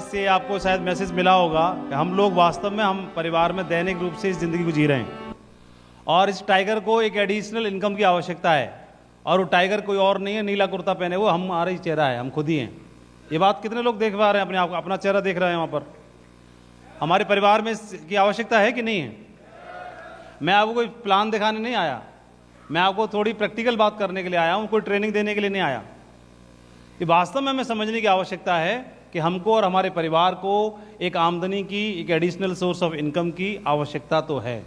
से आपको शायद मैसेज मिला होगा कि हम लोग वास्तव में हम परिवार में दैनिक रूप से इस ज़िंदगी को जी रहे हैं और इस टाइगर को एक एडिशनल इनकम की आवश्यकता है। और वो टाइगर कोई और नहीं है, नीला कुर्ता पहने वो हमारा ही चेहरा है, हम खुद ही हैं। ये बात कितने लोग देख पा रहे हैं? अपने आप अपना चेहरा देख रहे हैं वहाँ पर। हमारे परिवार में इसकी आवश्यकता है कि नहीं है? मैं आपको कोई प्लान दिखाने नहीं आया, मैं आपको थोड़ी प्रैक्टिकल बात करने के लिए आया हूँ, कोई ट्रेनिंग देने के लिए नहीं आया। ये वास्तव में हमें समझने की आवश्यकता है कि हमको और हमारे परिवार को एक आमदनी की, एक एडिशनल सोर्स ऑफ इनकम की आवश्यकता तो है।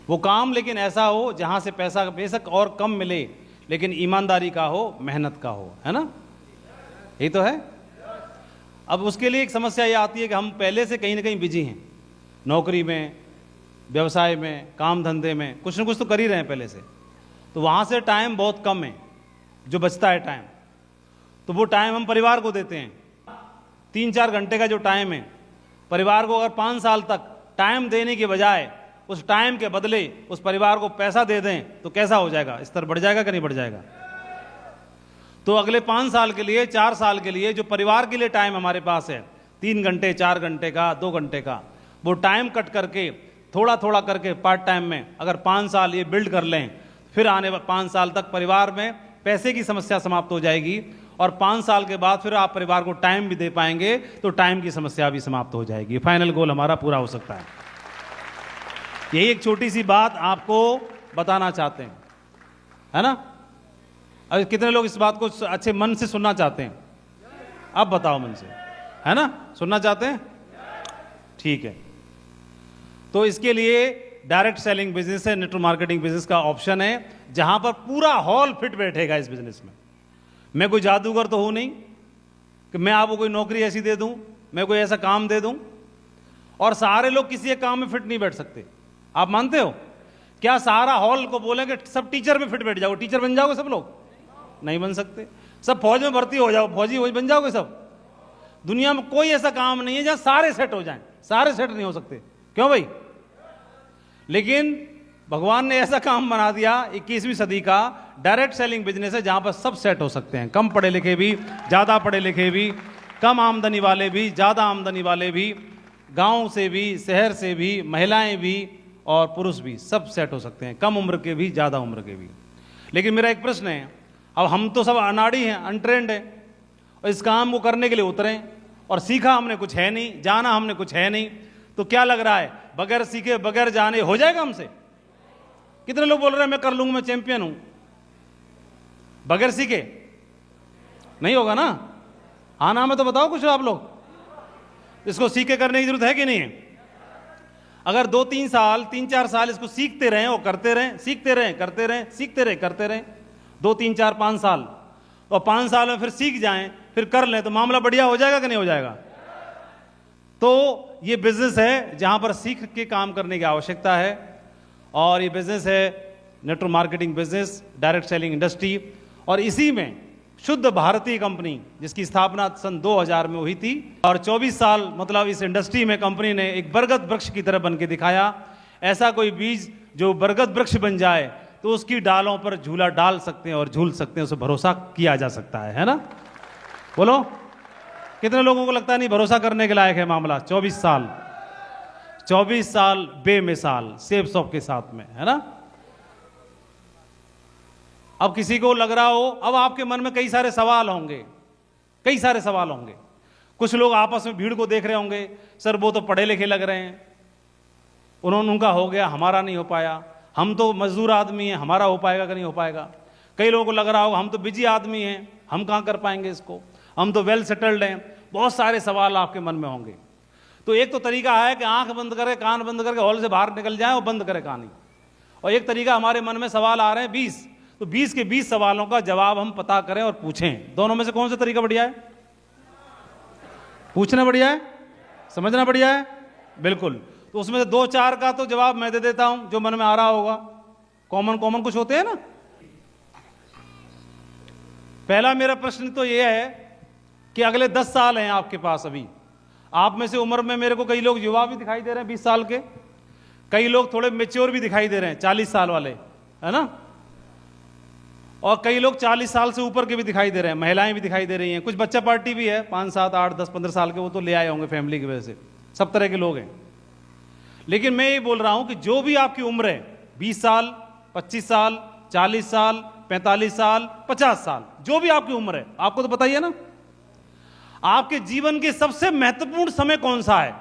वो काम लेकिन ऐसा हो जहां से पैसा बेशक और कम मिले लेकिन ईमानदारी का हो, मेहनत का हो, है ना? यही तो है। अब उसके लिए एक समस्या ये आती है कि हम पहले से कहीं ना कहीं बिजी हैं, नौकरी में, व्यवसाय में, काम धंधे में, कुछ ना कुछ तो कर ही रहे हैं पहले से। तो वहाँ से टाइम बहुत कम है, जो बचता है टाइम, तो वो टाइम हम परिवार को देते हैं। 3-4 घंटे का जो टाइम है, परिवार को अगर 5 साल तक टाइम देने के बजाय उस टाइम के बदले उस परिवार को पैसा दे दें तो कैसा हो जाएगा? स्तर बढ़ जाएगा कि नहीं बढ़ जाएगा? तो अगले 5 साल के लिए, 4 साल के लिए जो परिवार के लिए टाइम हमारे पास है, 3 घंटे, 4 घंटे का, 2 घंटे का, वो टाइम कट करके थोड़ा थोड़ा करके पार्ट टाइम में अगर 5 साल ये बिल्ड कर लें, फिर आने 5 साल तक परिवार में पैसे की समस्या समाप्त हो जाएगी और 5 साल के बाद फिर आप परिवार को टाइम भी दे पाएंगे तो टाइम की समस्या भी समाप्त हो जाएगी। फाइनल गोल हमारा पूरा हो सकता है। यही एक छोटी सी बात आपको बताना चाहते हैं, है ना? अब कितने लोग इस बात को अच्छे मन से सुनना चाहते हैं? अब बताओ मन से, है ना? सुनना चाहते हैं? ठीक है। तो इसके लिए डायरेक्ट सेलिंग बिजनेस है, नेटवर्क मार्केटिंग बिजनेस का ऑप्शन है, जहां पर पूरा हॉल फिट बैठेगा इस बिजनेस में। मैं कोई जादूगर तो हूं नहीं कि मैं आपको कोई नौकरी ऐसी दे दूं, मैं कोई ऐसा काम दे दूं और सारे लोग किसी एक काम में फिट नहीं बैठ सकते। आप मानते हो? क्या सारा हॉल को बोलेंगे सब टीचर में फिट बैठ जाओ, टीचर बन जाओगे सब लोग? नहीं बन सकते। सब फौज में भर्ती हो जाओ, फौजी बन जाओगे सब? दुनिया में कोई ऐसा काम नहीं है जहां सारे सेट हो जाएं। सारे सेट नहीं हो सकते। क्यों भाई? लेकिन भगवान ने ऐसा काम बना दिया, 21वीं सदी का डायरेक्ट सेलिंग बिजनेस है, जहां पर सब सेट हो सकते हैं। कम पढ़े लिखे भी, ज्यादा पढ़े लिखे भी, कम आमदनी वाले भी, ज्यादा आमदनी वाले भी, गांव से भी, शहर से भी, महिलाएं भी और पुरुष भी, सब सेट हो सकते हैं। कम उम्र के भी, ज्यादा उम्र के भी। लेकिन मेरा एक प्रश्न है, अब हम तो सब अनाड़ी हैं, अनट्रेंड हैं, और इस काम को करने के लिए उतरे और सीखा हमने कुछ है नहीं, जाना हमने कुछ है नहीं, तो क्या लग रहा है बगैर सीखे, बगैर जाने हो जाएगा हमसे? कितने लोग बोल रहे हैं मैं कर लूंगा, मैं चैंपियन हूं? बगैर सीखे नहीं होगा ना? हाँ ना में तो बताओ कुछ आप लोग। इसको सीखे करने की जरूरत है कि नहीं है? अगर 2-3 साल, 3-4 साल इसको सीखते रहें और करते रहें, सीखते रहें, करते रहें, सीखते रहें, करते रहें, 2-3-4-5 साल, और 5 साल में फिर सीख जाएं, फिर कर लें, तो मामला बढ़िया हो जाएगा कि नहीं हो जाएगा? तो ये बिजनेस है जहां पर सीख के काम करने की आवश्यकता है, और ये बिजनेस है network marketing business, direct selling industry. और इसी में शुद्ध भारतीय कंपनी, जिसकी स्थापना सन 2000 में हुई थी, और 24 साल मतलब इस इंडस्ट्री में कंपनी ने एक बरगद वृक्ष की तरह बन के दिखाया। ऐसा कोई बीज जो बरगद वृक्ष बन जाए तो उसकी डालों पर झूला डाल सकते हैं और झूल सकते हैं, उसे भरोसा किया जा सकता है ना? बोलो, कितने लोगों को लगता है नहीं भरोसा करने के लायक है मामला? 24 साल बेमिसाल सेब शॉप के साथ में, है ना? अब किसी को लग रहा हो, अब आपके मन में कई सारे सवाल होंगे, कई सारे सवाल होंगे। कुछ लोग आपस में भीड़ को देख रहे होंगे, सर वो तो पढ़े लिखे लग रहे हैं, उनका हो गया, हमारा नहीं हो पाया, हम तो मजदूर आदमी हैं, हमारा हो पाएगा कि नहीं हो पाएगा? कई लोगों को लग रहा होगा हम तो बिजी आदमी हैं, हम कहाँ कर पाएंगे इसको, हम तो वेल सेटल्ड हैं। बहुत सारे सवाल आपके मन में होंगे। तो एक तो तरीका है कि आंख बंद करके, कान बंद करके हॉल से बाहर निकल जाए और बंद करे कहानी। और एक तरीका, हमारे मन में सवाल आ रहे हैं 20, तो 20 के 20 सवालों का जवाब हम पता करें और पूछें। दोनों में से कौन सा तरीका बढ़िया है? पूछना बढ़िया है, समझना बढ़िया है? बिल्कुल। तो उसमें से 2-4 का तो जवाब मैं दे देता हूं, जो मन में आ रहा होगा। कॉमन कुछ होते हैं ना। पहला मेरा प्रश्न तो यह है कि अगले 10 साल हैं आपके पास। अभी आप में से उम्र में मेरे को कई लोग युवा भी दिखाई दे रहे हैं, 20 साल के, कई लोग थोड़े मेच्योर भी दिखाई दे रहे हैं, 40 साल वाले, है ना? और कई लोग 40 साल से ऊपर के भी दिखाई दे रहे हैं, महिलाएं भी दिखाई दे रही हैं, कुछ बच्चा पार्टी भी है 5, 7, 8, 10, 15 साल के, वो तो ले आए होंगे फैमिली की वजह से, सब तरह के लोग हैं। लेकिन मैं ये बोल रहा हूं कि जो भी आपकी उम्र है, 20 साल, 25 साल, 40 साल, 45 साल, 50 साल, जो भी आपकी उम्र है, आपको तो बताइए ना, आपके जीवन के सबसे महत्वपूर्ण समय कौन सा है?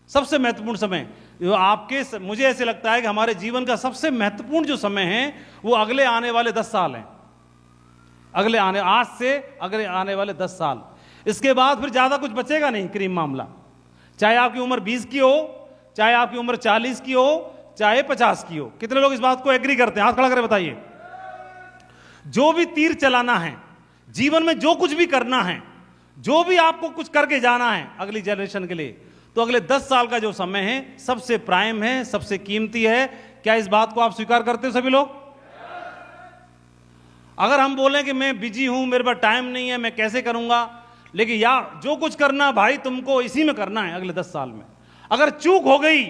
सबसे महत्वपूर्ण समय जो आपके, मुझे ऐसे लगता है कि हमारे जीवन का सबसे महत्वपूर्ण जो समय है वो अगले आने वाले 10 साल हैं। आज से अगले आने वाले 10 साल, इसके बाद फिर ज्यादा कुछ बचेगा नहीं क्रीम मामला। चाहे आपकी उम्र 20 की हो, चाहे आपकी उम्र 40 की हो, चाहे 50 की हो। कितने लोग इस बात को एग्री करते हैं? हाथ खड़ा करके बताइए। जो भी तीर चलाना है जीवन में, जो कुछ भी करना है, जो भी आपको कुछ करके जाना है अगली जनरेशन के लिए, तो अगले 10 साल का जो समय है सबसे प्राइम है, सबसे कीमती है। क्या इस बात को आप स्वीकार करते हो सभी लोग? अगर हम बोलें कि मैं बिजी हूं, मेरे पास टाइम नहीं है, मैं कैसे करूंगा, लेकिन या जो कुछ करना भाई तुमको इसी में करना है अगले 10 साल में। अगर चूक हो गई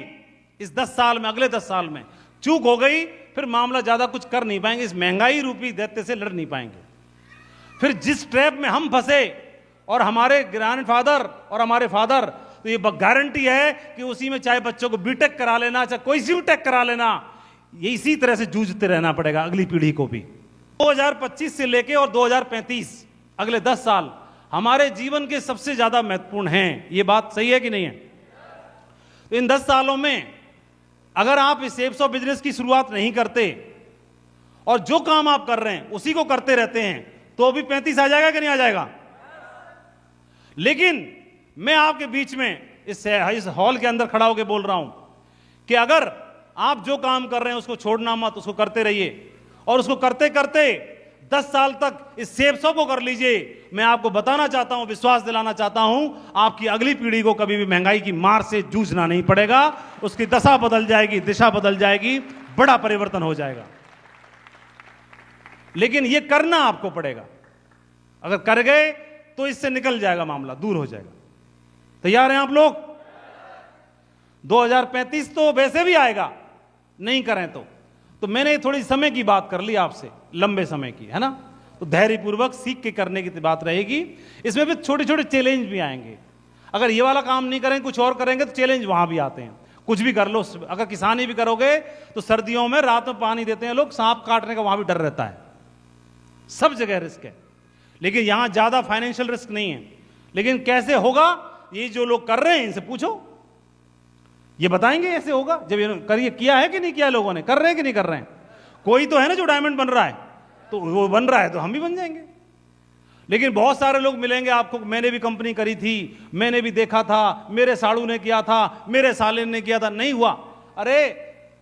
इस 10 साल में, अगले 10 साल में चूक हो गई, फिर मामला ज्यादा कुछ कर नहीं पाएंगे, इस महंगाई रूपी दैत्य से लड़ नहीं पाएंगे। फिर जिस ट्रैप में हम फंसे और हमारे ग्रैंडफादर और हमारे फादर, तो ये गारंटी है कि उसी में चाहे बच्चों को बीटेक करा लेना, चाहे कोई सी भी टेक करा लेना, ये इसी तरह से जूझते रहना पड़ेगा अगली पीढ़ी को भी। 2025 से लेके और 2035, अगले 10 साल हमारे जीवन के सबसे ज्यादा महत्वपूर्ण हैं। ये बात सही है कि नहीं है? तो इन 10 सालों में अगर आप इस सेप्स ऑफ बिजनेस की शुरुआत नहीं करते और जो काम आप कर रहे हैं उसी को करते रहते हैं, तो अभी 35 आ जाएगा कि नहीं आ जाएगा? लेकिन मैं आपके बीच में इस हॉल के अंदर खड़ा होकर बोल रहा हूं कि अगर आप जो काम कर रहे हैं उसको छोड़ना मत, उसको करते रहिए, और उसको करते करते 10 साल तक इस सेप्सों को कर लीजिए। मैं आपको बताना चाहता हूं, विश्वास दिलाना चाहता हूं, आपकी अगली पीढ़ी को कभी भी महंगाई की मार से जूझना नहीं पड़ेगा। उसकी दशा बदल जाएगी, दिशा बदल जाएगी, बड़ा परिवर्तन हो जाएगा। लेकिन यह करना आपको पड़ेगा। अगर कर गए तो इससे निकल जाएगा मामला, दूर हो जाएगा। तैयार हैं आप लोग? 2035 तो वैसे भी आएगा, नहीं करें तो मैंने थोड़ी समय की बात कर ली आपसे, लंबे समय की, है ना? तो धैर्यपूर्वक सीख के करने की बात रहेगी। इसमें भी छोटे छोटे चैलेंज भी आएंगे। अगर ये वाला काम नहीं करें, कुछ और करेंगे, तो चैलेंज वहां भी आते हैं। कुछ भी कर लो, अगर किसानी भी करोगे तो सर्दियों में रात में पानी देते हैं लोग, सांप काटने का वहां भी डर रहता है। सब जगह रिस्क है, लेकिन यहां ज्यादा फाइनेंशियल रिस्क नहीं है। लेकिन कैसे होगा, ये जो लोग कर रहे हैं इनसे पूछो, ये बताएंगे ऐसे होगा। जब ये करिए, किया है कि नहीं किया, लोगों ने कर रहे हैं कि नहीं कर रहे हैं? कोई तो है ना जो डायमंड बन रहा है, तो वो बन रहा है तो हम भी बन जाएंगे। लेकिन बहुत सारे लोग मिलेंगे आपको, मैंने भी कंपनी करी थी, मैंने भी देखा था, मेरे साड़ू ने किया था, मेरे साले ने किया था, नहीं हुआ। अरे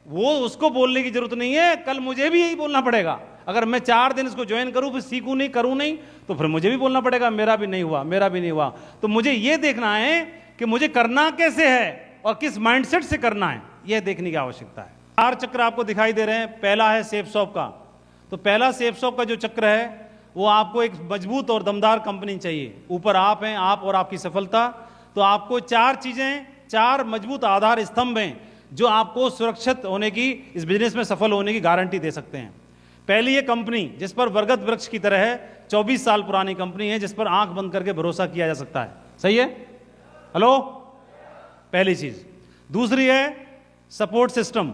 वो उसको बोलने की जरूरत नहीं है, कल मुझे भी यही बोलना पड़ेगा। अगर मैं 4 दिन इसको ज्वाइन करूं, फिर सीखूं नहीं, करूं नहीं, तो फिर मुझे भी बोलना पड़ेगा मेरा भी नहीं हुआ, मेरा भी नहीं हुआ। तो मुझे यह देखना है कि मुझे करना कैसे है और किस माइंडसेट से करना है, यह देखने की आवश्यकता है। 4 चक्र आपको दिखाई दे रहे हैं। पहला है सेप्स ऑफ का। तो पहला सेप्स ऑफ का जो चक्र है, वो आपको एक मजबूत और दमदार कंपनी चाहिए। ऊपर आप हैं, आप और आपकी सफलता। तो आपको 4 चीजें, 4 मजबूत आधार स्तंभ हैं जो आपको सुरक्षित होने की, इस बिजनेस में सफल होने की गारंटी दे सकते हैं। पहली ये कंपनी जिस पर बरगद वृक्ष की तरह है, 24 साल पुरानी कंपनी है, जिस पर आंख बंद करके भरोसा किया जा सकता है। सही है? हेलो, पहली चीज। दूसरी है सपोर्ट सिस्टम।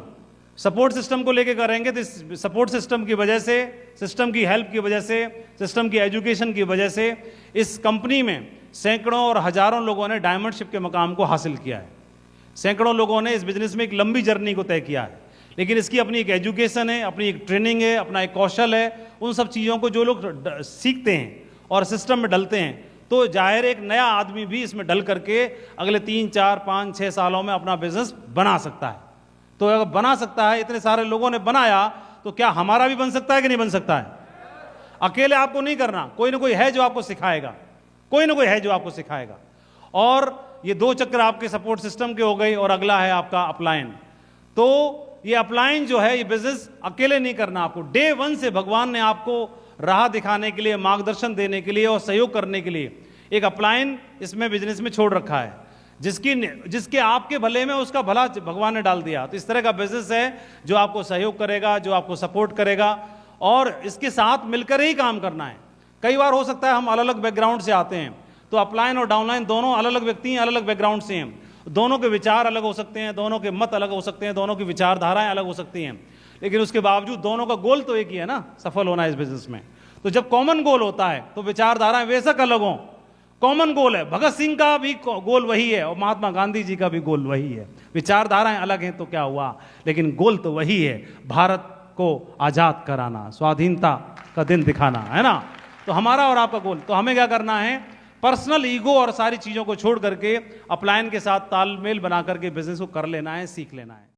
सपोर्ट सिस्टम को लेके करेंगे तो इस सपोर्ट सिस्टम की वजह से, सिस्टम की हेल्प की वजह से, सिस्टम की एजुकेशन की वजह से इस कंपनी में सैकड़ों और हजारों लोगों ने डायमंडशिप के मकाम को हासिल किया है। सैकड़ों लोगों ने इस बिजनेस में एक लंबी जर्नी को तय किया है। लेकिन इसकी अपनी एक एजुकेशन है, अपनी एक ट्रेनिंग है, अपना एक कौशल है। उन सब चीज़ों को जो लोग सीखते हैं और सिस्टम में डलते हैं, तो जाहिर एक नया आदमी भी इसमें डल करके अगले 3, 4, 5, 6 सालों में अपना बिजनेस बना सकता है। तो अगर बना सकता है, इतने सारे लोगों ने बनाया, तो क्या हमारा भी बन सकता है कि नहीं बन सकता है? अकेले आपको नहीं करना, कोई ना कोई है जो आपको सिखाएगा, कोई ना कोई है जो आपको सिखाएगा। और ये 2 चक्र आपके सपोर्ट सिस्टम के हो गई। और अगला है आपका अपलाइन। तो ये अपलाइन जो है, ये बिजनेस अकेले नहीं करना आपको। डे 1 से भगवान ने आपको राह दिखाने के लिए, मार्गदर्शन देने के लिए और सहयोग करने के लिए एक अपलाइन इसमें बिजनेस में छोड़ रखा है, जिसके आपके भले में उसका भला भगवान ने डाल दिया। तो इस तरह का बिजनेस है जो आपको सहयोग करेगा, जो आपको सपोर्ट करेगा। और इसके साथ मिलकर ही काम करना है। कई बार हो सकता है हम अलग अलग बैकग्राउंड से आते हैं, तो अपलाइन और डाउनलाइन दोनों अलग अलग व्यक्ति हैं, अलग अलग बैकग्राउंड से हैं, दोनों के विचार अलग हो सकते हैं, दोनों के मत अलग हो सकते हैं, दोनों की विचारधाराएं अलग हो सकती हैं, लेकिन उसके बावजूद दोनों का गोल तो एक ही है ना, सफल होना इस बिजनेस में। तो जब कॉमन गोल होता है तो विचारधाराएं बेशक अलग हों, कॉमन गोल है। भगत सिंह का भी गोल वही है और महात्मा गांधी जी का भी गोल वही है। विचारधाराएं अलग हैं तो क्या हुआ, लेकिन गोल तो वही है, भारत को आजाद कराना, स्वाधीनता का दिन दिखाना, है ना। तो हमारा और आपका गोल, तो हमें क्या करना है, पर्सनल ईगो और सारी चीजों को छोड़ करके अपलायन के साथ तालमेल बना करके बिजनेस को कर लेना है, सीख लेना है।